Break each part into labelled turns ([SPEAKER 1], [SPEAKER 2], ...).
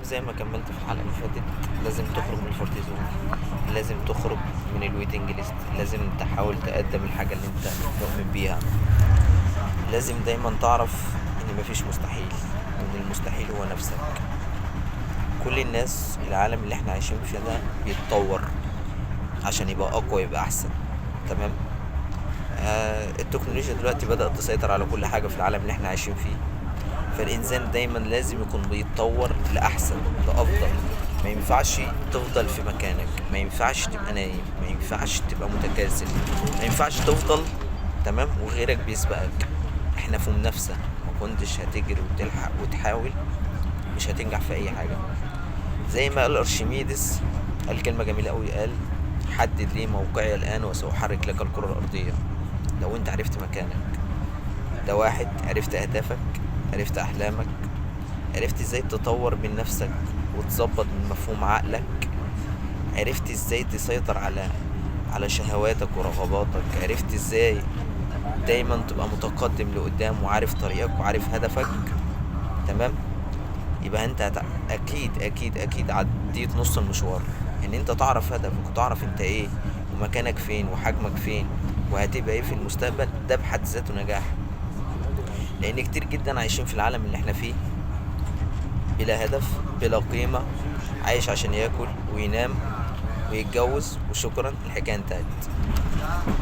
[SPEAKER 1] زي ما كملت في الحلقة اللي فاتت، لازم تخرج من الكورتيزون، لازم تخرج من الويتنج ليست، لازم تحاول تقدم الحاجة اللي انت مؤمن بيها. لازم دايما تعرف ان مفيش مستحيل، وان المستحيل هو نفسك. كل الناس، العالم اللي احنا عايشين فيه ده بيتطور عشان يبقى اقوى، يبقى احسن. تمام. التكنولوجيا دلوقتي بدأت تسيطر على كل حاجة في العالم اللي احنا عايشين فيه. فالإنسان دايما لازم يكون بيتطور لأحسن، لأفضل. ما ينفعش تفضل في مكانك، ما ينفعش تبقى نايم، ما ينفعش تبقى متكاسل، ما ينفعش تفضل تمام وغيرك بيسبقك. احنا في منافسة، ما كنتش هتجري وتلحق وتحاول مش هتنجح في أي حاجة. زي ما قال أرشميدس، قال كلمة جميلة أوي، قال: حدد لي موقعي الآن وسأحرك لك الكرة الأرضية. لو انت عرفت مكانك، ده واحد، عرفت أهدافك، عرفت أحلامك، عرفت ازاي تطور من نفسك وتظبط من مفهوم عقلك، عرفت ازاي تسيطر على شهواتك ورغباتك، عرفت ازاي دايما تبقى متقدم لقدام وعارف طريقك وعارف هدفك. تمام. يبقى انت اكيد اكيد اكيد عديت نص المشوار، ان انت تعرف هدفك وتعرف انت ايه ومكانك فين وحجمك فين وهتبقى ايه في المستقبل. ده بحد ذاته نجاح. لان كتير جدا عايشين في العالم اللي احنا فيه بلا هدف، بلا قيمة، عايش عشان ياكل وينام ويتجوز وشكرا، الحكاية انتهت.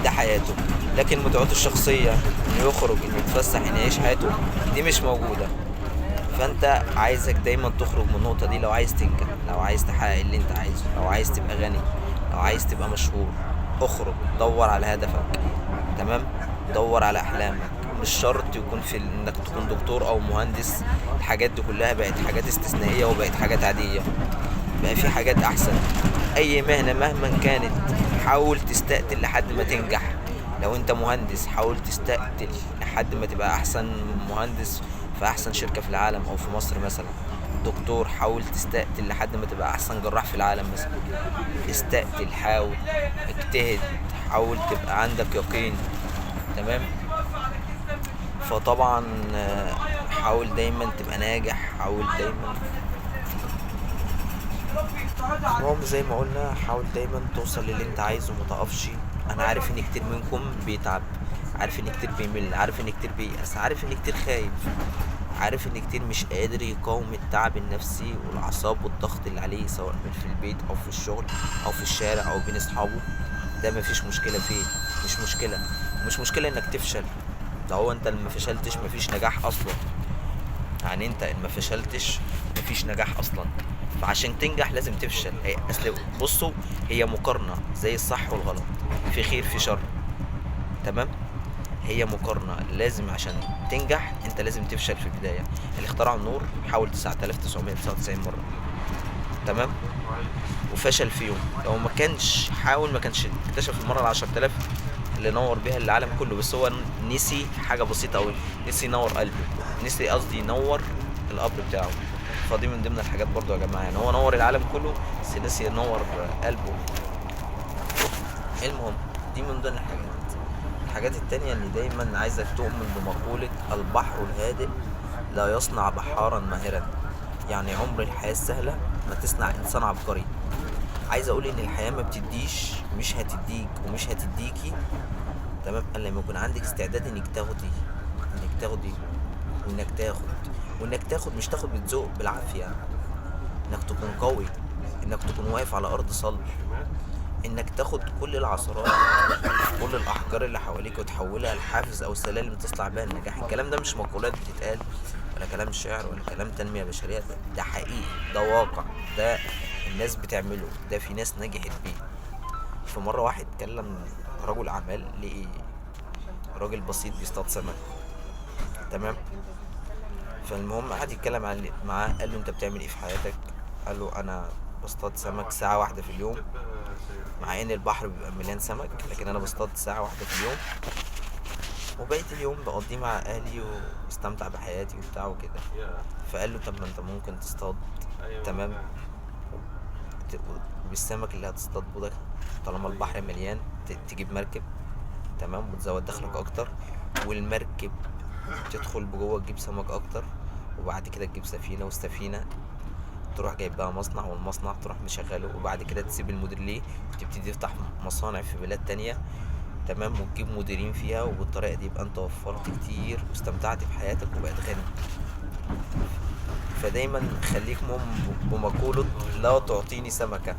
[SPEAKER 1] ده حياته. لكن متعته الشخصية، انه يخرج، انه يتفسح، انه يعيش حياته، دي مش موجودة. فانت عايزك دايما تخرج من النقطة دي. لو عايز تنجح، لو عايز تحقق اللي انت عايزه، لو عايز تبقى غني، لو عايز تبقى مشهور، اخرج دور على هدفك. تمام. دور على احلامك. مش شرط يكون انك تكون دكتور او مهندس. الحاجات دي كلها بقت حاجات استثنائية وبقت حاجات عادية. بقى في حاجات احسن. اي مهنة مهما كانت حاول تستقتل لحد ما تنجح. لو انت مهندس حاول تستقتل لحد ما تبقى احسن مهندس في احسن شركة في العالم او في مصر مثلا. دكتور حاول تستقتل لحد ما تبقى احسن جراح في العالم مثلا. استقتل، حاول، اجتهد، حاول تبقى عندك يقين. تمام. فطبعا حاول دايما تبقى ناجح، حاول دايما. المهم زي ما قلنا، حاول دايما توصل للي انت عايزه، متقفش. انا عارف ان كتير منكم بيتعب، عارف ان كتير بيمل، عارف ان كتير بيأس، عارف ان كتير خايف، عارف ان كتير مش قادر يقاوم التعب النفسي والاعصاب والضغط اللي عليه، سواء في البيت او في الشغل او في الشارع او بين اصحابه. ده مفيش مشكلة فيه، مش مشكلة. مش مشكلة انك تفشل. ده هو انت لما فشلتش مفيش نجاح اصلا. يعني انت ان ما فشلتش مفيش نجاح اصلا. فعشان تنجح لازم تفشل. هي اصل بصوا، هي مقارنة زي الصح والغلط، في خير في شر. تمام. هي مقارنة. لازم عشان تنجح انت لازم تفشل في البداية. اللي اخترعوا النور حاول 9999 مرة. تمام. وفشل فيهم. لو ما كانش حاول ما كانش اكتشف المرة ال10000 اللي نور بيها العالم كله. بس هو نسي حاجة بسيطة أوي، نسي ينور قلبه، نسي قصدي ينور القبر بتاعه. فدي من ضمن الحاجات برضو يا جماعة، يعني هو نور العالم كله بس نسي ينور قلبه. المهم، دي من ضمن الحاجات التانية اللي دايما عايزك تؤمن بمقولة: البحر الهادئ لا يصنع بحارا ماهرا. يعني عمر الحياة السهلة ما تصنع إنسان عبقري. عايز أقول إن الحياة ما بتديش، مش هتديك ومش هتديكي. تمام. الا لما يكون عندك استعداد انك تاخدي، وانك تاخد، وانك تاخد مش تاخد بتزوق بالعافيه. انك تكون قوي، انك تكون واقف على ارض صلب، انك تاخد كل العثرات، كل الاحجار اللي حواليك وتحولها لحافز او سلالم تصنع بيها النجاح. الكلام ده مش مقولات بتتقال ولا كلام شعر ولا كلام تنميه بشريه. ده حقيقي، ده واقع، ده الناس بتعمله، ده في ناس نجحت بيه. في مره واحد كلم رجل اعمال، لقي راجل بسيط بيصطاد سمك. تمام. فالمهم قعد يتكلم معاه، قال له: انت بتعمل ايه في حياتك؟ قال له: انا بصطاد سمك ساعة واحدة في اليوم، مع ان البحر بيبقى مليان سمك، لكن انا بصطاد ساعة واحدة في اليوم، وبقيت اليوم بقضيه مع اهلي واستمتع بحياتي وبتاع وكده. فقال له: طب ما انت ممكن تصطاد. تمام. بالسمك اللي هتصطاد ده، طالما البحر مليان، تجيب مركب. تمام. وتزود دخلك اكتر، والمركب تدخل بجوه تجيب سمك اكتر، وبعد كده تجيب سفينة، والسفينة تروح جايب بقى مصنع، والمصنع تروح مشغله، وبعد كده تسيب المدير ليه وتبتدي تفتح مصانع في بلاد تانية. تمام، وتجيب مديرين فيها، وبالطريقة دي يبقى انت وفرت كتير واستمتعت بحياتك وبقيت غني. فدايما خليك مؤمن بمقولة لا تعطيني سمكة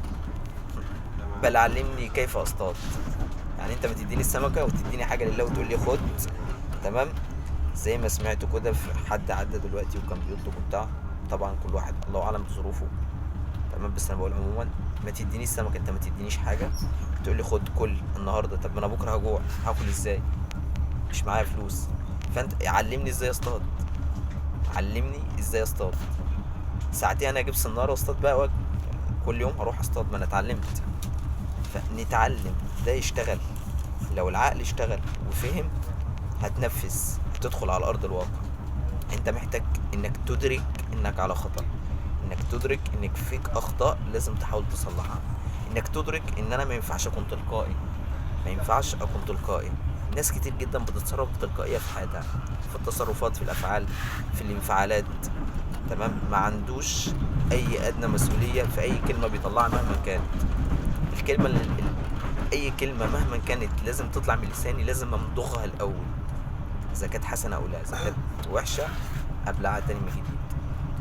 [SPEAKER 1] بل علمني كيف اصطاد. يعني انت ما تديني السمكة وتديني حاجة لله وتقول لي خد. تمام، زي ما سمعت كده في حد عدى دلوقتي وكان بيطلب وبتاع. طبعا كل واحد الله اعلم بظروفه. تمام، بس انا بقول عموما ما تدينيش سمكة، انت ما تدينيش حاجة تقول لي خد كل النهارده. طب ما انا بكره هجوع، هاكل ازاي؟ مش معايا فلوس. فانت علمني ازاي اصطاد، علمني ازاي اصطاد. ساعتين انا اجيب صناره واصطاد بقى كل يوم هروح اصطاد، ما انا اتعلمت. فنتعلم ده يشتغل. لو العقل اشتغل وفهم هتنفذ، هتدخل على ارض الواقع. انت محتاج انك تدرك انك على خطأ، انك تدرك انك فيك اخطاء لازم تحاول تصلحها، انك تدرك ان انا ما ينفعش اكون تلقائي، ما ينفعش اكون تلقائي. ناس كتير جدا بتتصرف بتلقائية في حياتها، في التصرفات، في الافعال، في الانفعالات. تمام، ما عندوش اي ادنى مسؤولية في اي كلمة بيطلعها مهما كانت الكلمة اي كلمة مهما كانت لازم تطلع من لساني، لازم امضغها الاول اذا كانت حسنة او لا، اذا كانت وحشة ابلعها تاني من جديد.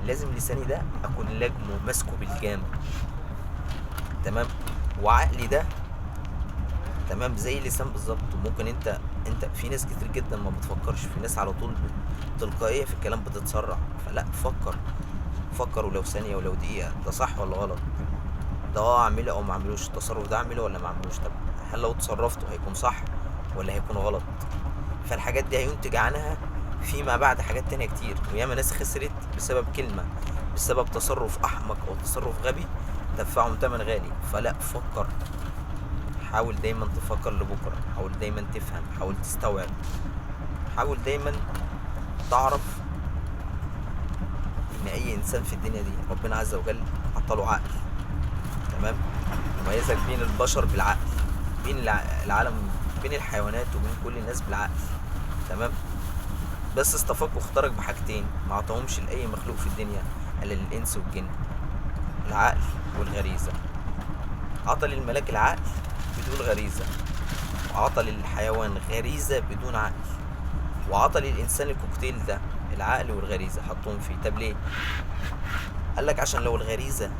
[SPEAKER 1] لازم لساني ده اكون لجمه ماسكه بالجام. تمام، وعقلي ده تمام زي اللسان بالظبط. وممكن انت في ناس كتير جدا ما بتفكرش، في ناس على طول تلقائيه في الكلام بتتسرع. فلا، فكر ولو ثانيه ولو دقيقه، ده صح ولا غلط، ده اعمله او ما اعملوش، التصرف ده اعمله ولا ما اعملوش. طب هل لو تصرفته هيكون صح ولا هيكون غلط؟ فالحاجات دي هينتج عنها فيما بعد حاجات تانية كتير. وياما ناس خسرت بسبب كلمة، بسبب تصرف احمق او تصرف غبي دفعهم تمن غالي. فلا، فكر، حاول دايما تفكر لبكرة، حاول دايما تفهم، حاول تستوعب، حاول دايما تعرف ان اي انسان في الدنيا دي ربنا عز وجل عطاله عقل. تمام، مميزك بين البشر بالعقل، بين العالم، بين الحيوانات وبين كل الناس بالعقل. تمام، بس اصطفاك واختارك بحاجتين ما عطاهمش لاي مخلوق في الدنيا الا للانس والجن: العقل والغريزة. عطى للملاك العقل بدون غريزة، وعطى للحيوان غريزة بدون عقل، وعطى للإنسان الكوكتيل ده العقل والغريزة حطهم فيه. طب ليه؟ قالك عشان لو الغريزة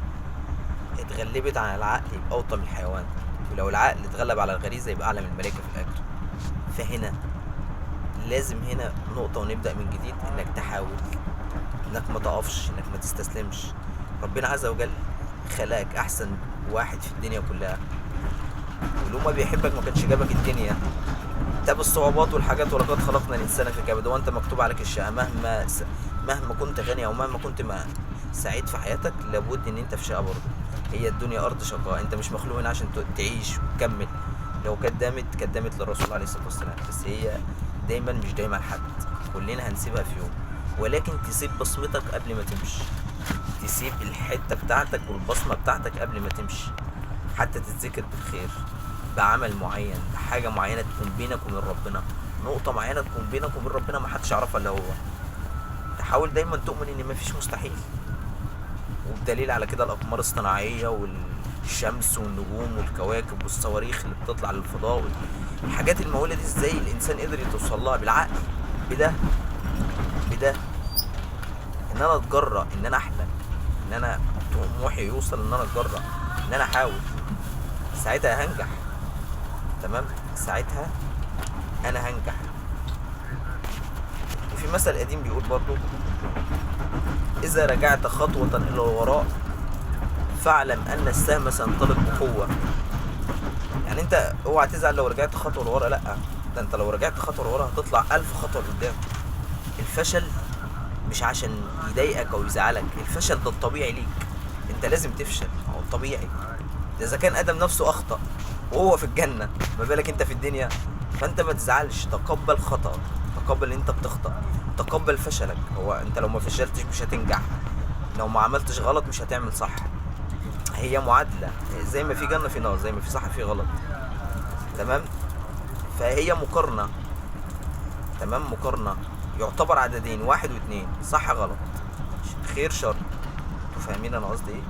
[SPEAKER 1] اتغلبت على العقل يبقى أوطى من الحيوان، ولو العقل اتغلب على الغريزة يبقى أعلى من الملائكة في الأجر. فهنا لازم هنا نقطة ونبدأ من جديد، إنك تحاول، إنك ما تقفش، إنك ما تستسلمش. ربنا عز وجل خلقك أحسن واحد في الدنيا كلها، ولو ما بيحبك ما كانش جابك الدنيا. طب الصعوبات والحاجات، ولقد خلقنا الانسان في كبد، وانت مكتوب عليك الشقاء. مهما كنت غني او مهما كنت سعيد في حياتك لابد ان انت في شقاء برضه. هي الدنيا ارض شقاء، انت مش مخلوق هنا عشان تعيش وتكمل. لو كدمت للرسول عليه الصلاه والسلام، بس هي دايما مش دايما حد، كلنا هنسيبها في يوم. ولكن تسيب بصمتك قبل ما تمشي، تسيب الحته بتاعتك والبصمه بتاعتك قبل ما تمشي، حتى تتذكر بالخير، بعمل معين، بحاجة معينة تكون بينك وبين ربنا، نقطة معينة تكون بينك وبين ربنا ما حدش يعرفها الا هو. تحاول دايما تؤمن ان مفيش مستحيل. وبدليل على كده الأقمار الصناعية والشمس والنجوم والكواكب والصواريخ اللي بتطلع للفضاء، الحاجات المهولة دي ازاي الإنسان قدر يتوصل لها؟ بالعقل، بده ان انا اتجرأ، ان انا احلم، ان انا طموحي يوصل ان انا اتجرأ، ان انا احاول، ساعتها هنجح. تمام، ساعتها انا هنجح. وفي مثل قديم بيقول برضو: اذا رجعت خطوة الى الوراء فاعلم ان السهم سينطلق بقوة. يعني انت اوعى تزعل لو رجعت خطوة لورا، لا، ده انت لو رجعت خطوة لورا هتطلع 1000 خطوة لقدام. الفشل مش عشان يضايقك او يزعلك، الفشل ده الطبيعي ليك، انت لازم تفشل، هو طبيعي. ده اذا كان ادم نفسه اخطأ وهو في الجنة، ما بالك انت في الدنيا؟ فانت ما تزعلش، تقبل خطأك، تقبل ان انت بتخطأ، تقبل فشلك. هو انت لو ما فشلتش مش هتنجح، لو ما عملتش غلط مش هتعمل صح. هي معادلة، زي ما في جنة في نار، زي ما في صح في غلط. تمام، فهي مقارنة. تمام، مقارنة، يعتبر عددين، 1 و2، صح غلط، خير شر، فاهمين انا قصدي ايه؟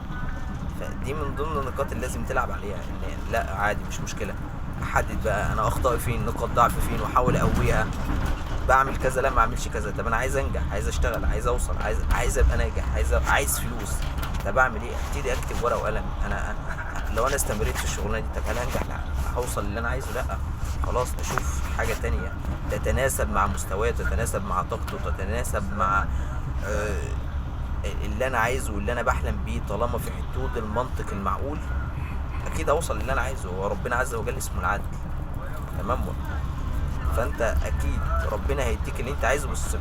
[SPEAKER 1] فدي من ضمن النقاط اللي لازم تلعب عليها، ان لا عادي مش مشكله، احدد بقى انا اخطائي فين، نقاط ضعفي فين، واحاول اقويها. بعمل كذا لا ما اعملش كذا. طب انا عايز انجح، عايز اشتغل، عايز اوصل، عايز ابقى ناجح، عايز فلوس. طب اعمل ايه؟ ابتدي اكتب ورقه وقلم. انا لو انا استمريت في الشغلانه دي، طب هل هنجح؟ لا. هوصل اللي انا عايزه؟ لا. خلاص اشوف حاجه تانية تتناسب مع مستواي، تتناسب مع طاقته، تتناسب مع آه، اللي انا عايزه واللي انا بحلم بيه. طالما في حدود المنطق المعقول اكيد اوصل للي انا عايزه. وربنا عز وجل اسمه العدل. تمام. فانت اكيد ربنا هيديك اللي انت عايزه، بس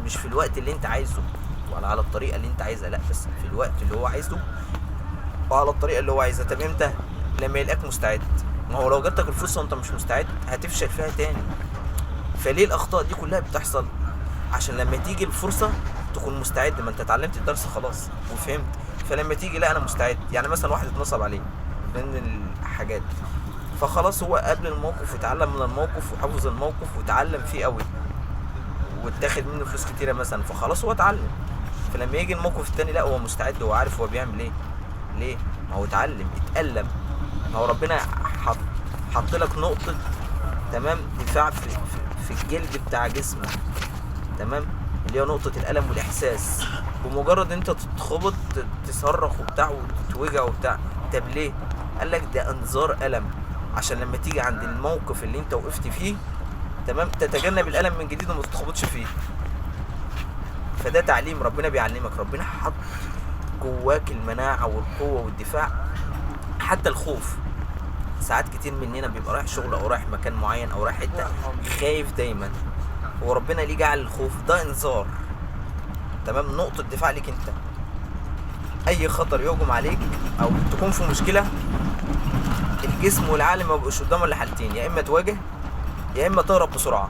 [SPEAKER 1] مش في الوقت اللي انت عايزه ولا على الطريقه اللي انت عايزها، لا، بس في الوقت اللي هو عايزه وعلى الطريقه اللي هو عايزها. طب امتى؟ لما يلاقيك مستعد. ما هو لو جاتك الفرصه وانت مش مستعد هتفشل فيها تاني. فليه الاخطاء دي كلها بتحصل؟ عشان لما تيجي الفرصه تكون مستعد. ما انت اتعلمت الدرس خلاص وفهمت. فلما تيجي لا انا مستعد. يعني مثلا واحد اتنصب عليه من الحاجات، فخلاص هو قبل الموقف واتعلم من الموقف وحفظ الموقف واتعلم فيه قوي، واتاخد منه فلوس كتيره مثلا، فخلاص هو اتعلم. فلما يجي الموقف التاني لا هو مستعد، هو عارف هو بيعمل ايه. ليه؟ ما هو اتعلم، اتألم. ما هو ربنا حط لك نقطه، تمام، دفاع في الجلد بتاع جسمك، تمام، اللي هي نقطه الالم والاحساس. بمجرد انت تتخبط تصرخ وبتاع وتتوجع وبتاع. طب ليه؟ قال لك ده انذار الم، عشان لما تيجي عند الموقف اللي انت وقفت فيه، تمام، تتجنب الالم من جديد وما تتخبطش فيه. فده تعليم ربنا بيعلمك. ربنا حط جواك المناعه والقوه والدفاع. حتى الخوف، ساعات كتير مننا بيبقى رايح شغل او رايح مكان معين او رايح حته خايف دايما، وربنا ليه جعل الخوف ده انذار، تمام، نقطه دفاع ليك انت. اي خطر يهجم عليك او تكون في مشكله، الجسم والعقل ما بيبقوش قدامه الا حالتين: يا اما تواجه يا اما تهرب بسرعه.